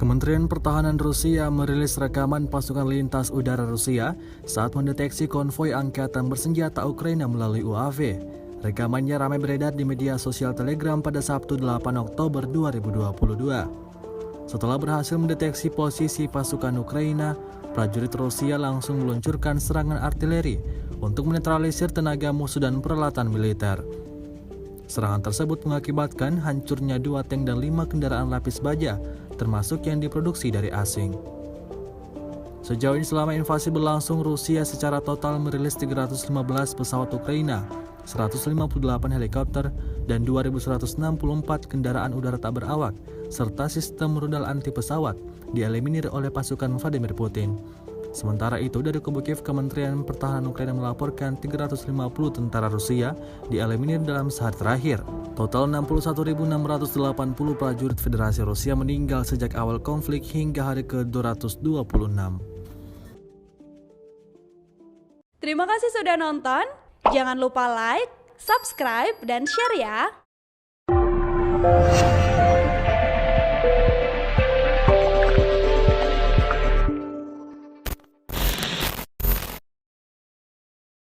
Kementerian Pertahanan Rusia merilis rekaman pasukan lintas udara Rusia saat mendeteksi konvoi angkatan bersenjata Ukraina melalui UAV. Rekamannya ramai beredar di media sosial Telegram pada Sabtu 8 Oktober 2022. Setelah berhasil mendeteksi posisi pasukan Ukraina, prajurit Rusia langsung meluncurkan serangan artileri untuk menetralisir tenaga musuh dan peralatan militer. Serangan tersebut mengakibatkan hancurnya 2 tank dan 5 kendaraan lapis baja, termasuk yang diproduksi dari asing. Sejauh ini selama invasi berlangsung, Rusia secara total merilis 315 pesawat Ukraina, 158 helikopter, dan 2.164 kendaraan udara tak berawak, serta sistem rudal anti pesawat dieliminir oleh pasukan Vladimir Putin. Sementara itu, dari kubu Kiev, Kementerian Pertahanan Ukraina melaporkan 350 tentara Rusia dieliminir dalam sehari terakhir. Total 61.680 prajurit Federasi Rusia meninggal sejak awal konflik hingga hari ke-226. Terima kasih sudah nonton. Jangan lupa like, subscribe, dan share ya.